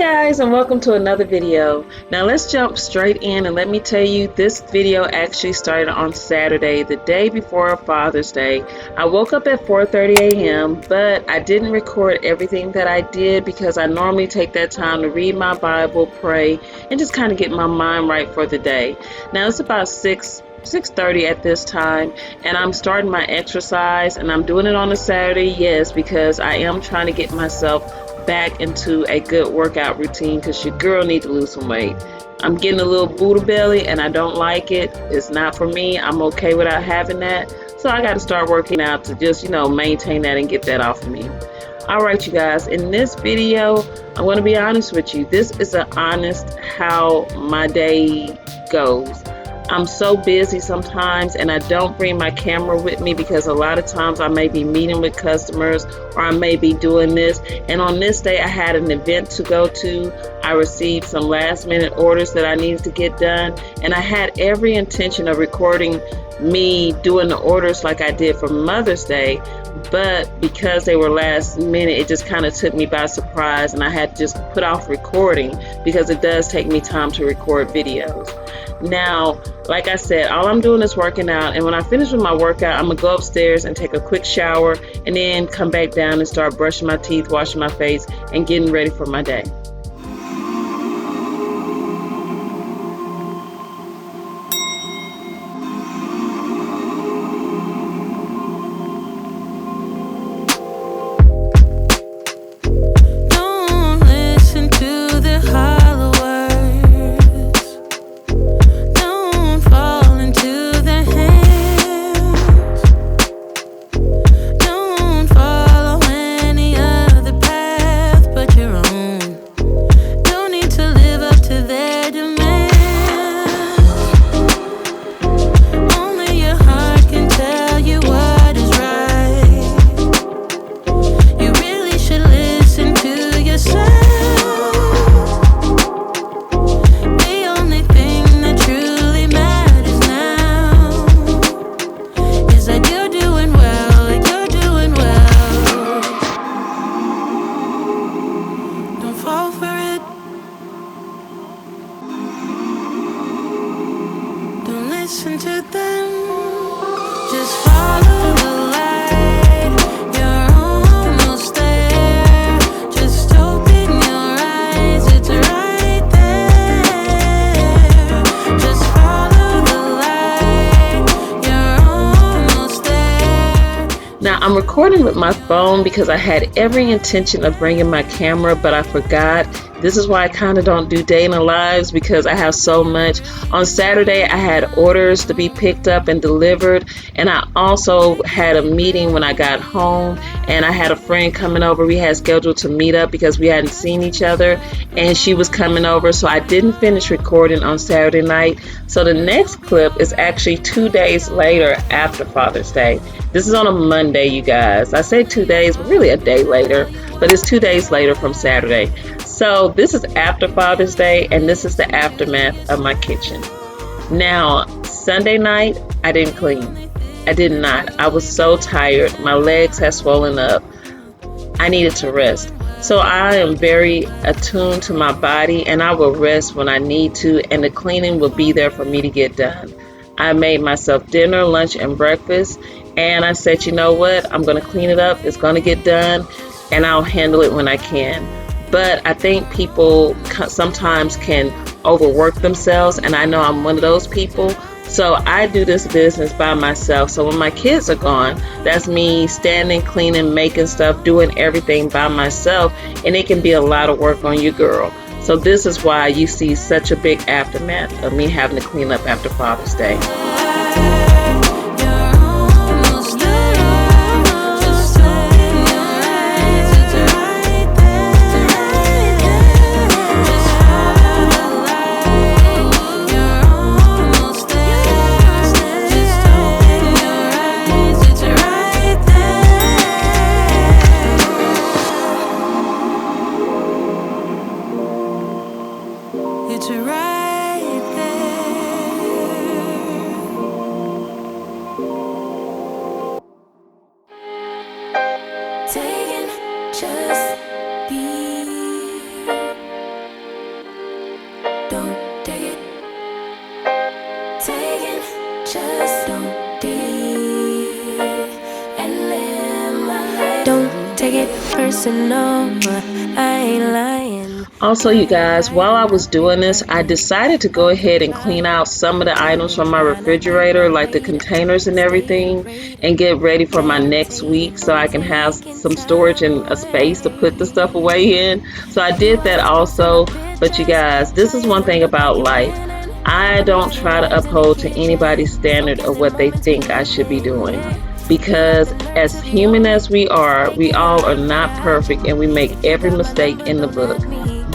Guys, and welcome to another video. Now let's jump straight in and let me tell you, this video actually started on Saturday, the day before Father's Day. I woke up at 4:30 a.m. but I didn't record everything that I did because I normally take that time to read my Bible, pray, and just kind of get my mind right for the day. Now it's about 6:30 at this time, and I'm starting my exercise, and I'm doing it on a Saturday, yes, because I am trying to get myself back into a good workout routine because your girl need to lose some weight. I'm getting a little booty belly and I don't like it. It's not for me. I'm okay without having that. So I got to start working out to just, maintain that and get that off of me. Alright, you guys, in this video, I want to be honest with you. This is an honest how my day goes. I'm so busy sometimes and I don't bring my camera with me because a lot of times I may be meeting with customers or I may be doing this. And on this day I had an event to go to. I received some last minute orders that I needed to get done, and I had every intention of recording me doing the orders like I did for Mother's Day, but because they were last minute, it just kind of took me by surprise and I had to just put off recording because it does take me time to record videos. Now, like I said, all I'm doing is working out, and when I finish with my workout, I'm gonna go upstairs and take a quick shower and then come back down and start brushing my teeth, washing my face, and getting ready for my day. Listen to them, just follow the light. You're almost there. Just open your eyes, it's right there. Just follow the light. You're almost there. Now I'm recording with my phone because I had every intention of bringing my camera, but I forgot. This is why I kind of don't do day in the lives because I have so much. On Saturday, I had orders to be picked up and delivered, and I also had a meeting when I got home, and I had a friend coming over. We had scheduled to meet up because we hadn't seen each other, and she was coming over, so I didn't finish recording on Saturday night. So the next clip is actually 2 days later after Father's Day. This is on a Monday, you guys. I say 2 days, but really a day later, but it's 2 days later from Saturday. So this is after Father's Day, and this is the aftermath of my kitchen. Now, Sunday night, I didn't clean. I did not. I was so tired. My legs had swollen up. I needed to rest. So I am very attuned to my body, and I will rest when I need to, and the cleaning will be there for me to get done. I made myself dinner, lunch, and breakfast, and I said, you know what? I'm going to clean it up. It's going to get done, and I'll handle it when I can. But I think people sometimes can overwork themselves, and I know I'm one of those people. So I do this business by myself. So when my kids are gone, that's me standing, cleaning, making stuff, doing everything by myself, and it can be a lot of work on your girl. So this is why you see such a big aftermath of me having to clean up after Father's Day. It's right there. personal. I ain't lying. Also, you guys, while I was doing this, I decided to go ahead and clean out some of the items from my refrigerator, like the containers and everything, and get ready for my next week so I can have some storage and a space to put the stuff away in. So I did that also. But you guys, this is one thing about life. I don't try to uphold to anybody's standard of what they think I should be doing. Because as human as we all are not perfect and we make every mistake in the book.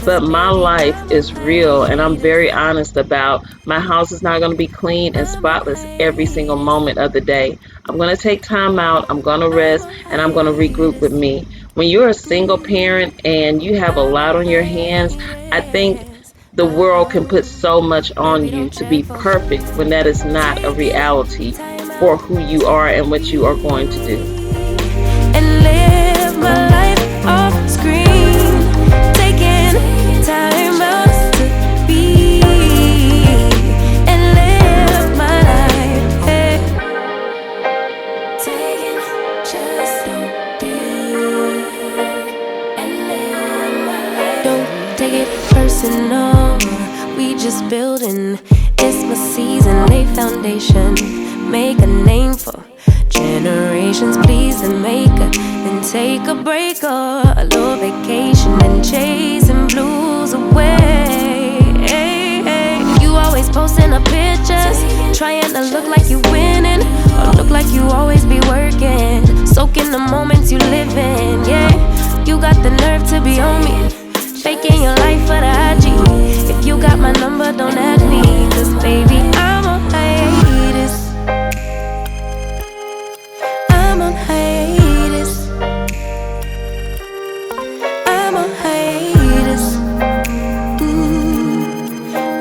But my life is real and I'm very honest about my house is not going to be clean and spotless every single moment of the day. I'm going to take time out, I'm going to rest, and I'm going to regroup with me. When you're a single parent and you have a lot on your hands, I think the world can put so much on you to be perfect when that is not a reality for who you are and what you are going to do. And live my life off screen, taking time out to be and live my life. Hey. Taking just don't be and live my life. Don't take it personal. We just building. It's my season, lay foundation. Make a name for generations, please, and make a then take a break or a little vacation and chasing blues away. Hey, hey. You always posting up pictures, trying to look like you winning or look like you always be working, soaking the moments you live in. Yeah, you got the nerve to be on me, faking your life for the IG. If you got my number, don't add me, 'cause baby, I'm on hiatus. I'm on hiatus. I'm on hiatus.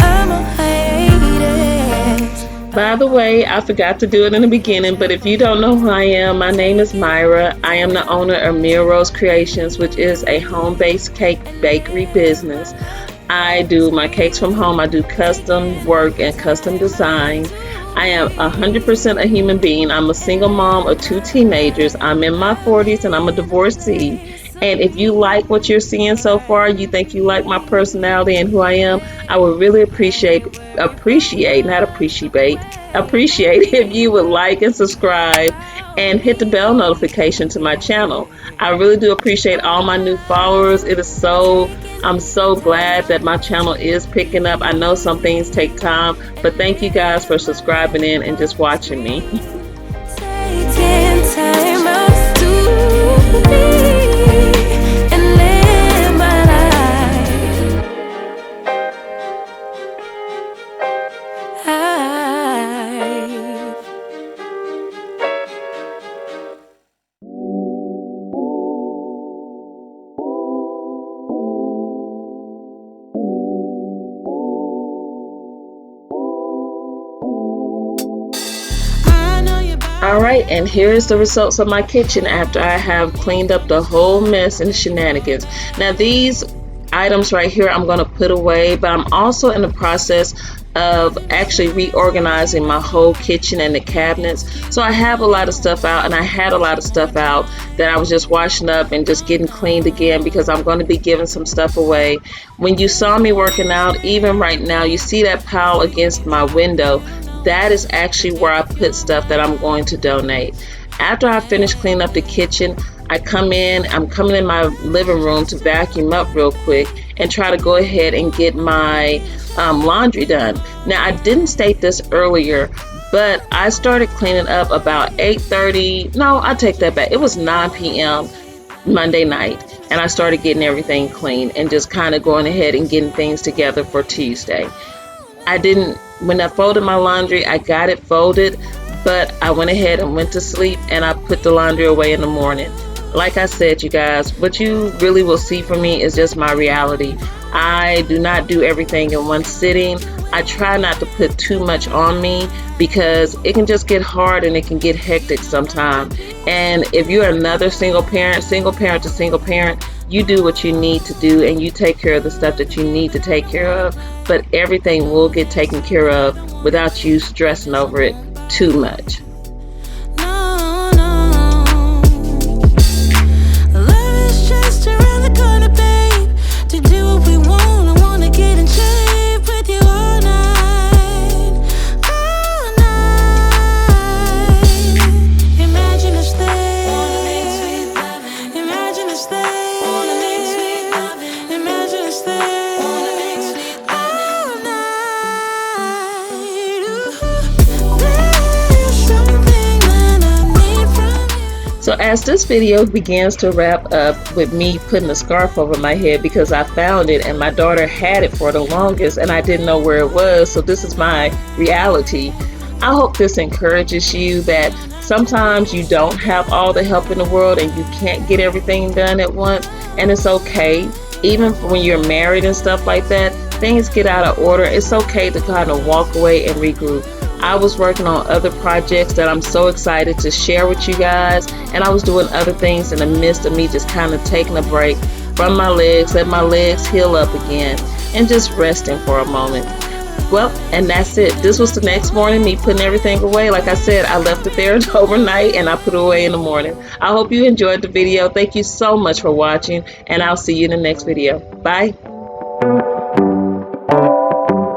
I'm on hiatus. By the way, I forgot to do it in the beginning, but if you don't know who I am, my name is Myra. I am the owner of Mirrarose Creations, which is a home-based cake bakery business. I do my cakes from home. I do custom work and custom design. I am 100% a human being. I'm a single mom of 2 teenagers. I'm in my 40s and I'm a divorcee. And if you like what you're seeing so far, you think you like my personality and who I am, I would really appreciate if you would like and subscribe and hit the bell notification to my channel. I really do appreciate all my new followers. I'm so glad that my channel is picking up. I know some things take time, but thank you guys for subscribing in and just watching me. Taking time out to be and live my life. Alright, and here is the results of my kitchen after I have cleaned up the whole mess and shenanigans. Now these items right here I'm going to put away, but I'm also in the process of actually reorganizing my whole kitchen and the cabinets. So I have a lot of stuff out, and I had a lot of stuff out that I was just washing up and just getting cleaned again, because I'm going to be giving some stuff away. When you saw me working out, even right now, you see that pile against my window. That is actually where I put stuff that I'm going to donate. After I finish cleaning up the kitchen, I'm coming in my living room to vacuum up real quick and try to go ahead and get my laundry done. Now, I didn't state this earlier, but I started cleaning up about 8:30. No, I take that back. It was 9 p.m. Monday night, and I started getting everything clean and just kind of going ahead and getting things together for Tuesday. When I folded my laundry, I got it folded, but I went ahead and went to sleep, and I put the laundry away in the morning. Like I said, you guys, what you really will see from me is just my reality. I do not do everything in one sitting. I try not to put too much on me, because it can just get hard and it can get hectic sometimes. And if you're another single parent to single parent, you do what you need to do and you take care of the stuff that you need to take care of, but everything will get taken care of without you stressing over it too much. No, no. Love is So as this video begins to wrap up with me putting a scarf over my head because I found it and my daughter had it for the longest and I didn't know where it was, so this is my reality. I hope this encourages you that sometimes you don't have all the help in the world and you can't get everything done at once, and it's okay. Even when you're married and stuff like that, things get out of order. It's okay to kind of walk away and regroup. I was working on other projects that I'm so excited to share with you guys, and I was doing other things in the midst of me just kind of taking a break from my legs, let my legs heal up again, and just resting for a moment. Well, and that's it. This was the next morning, me putting everything away. Like I said, I left it there overnight and I put it away in the morning. I hope you enjoyed the video. Thank you so much for watching, and I'll see you in the next video. Bye.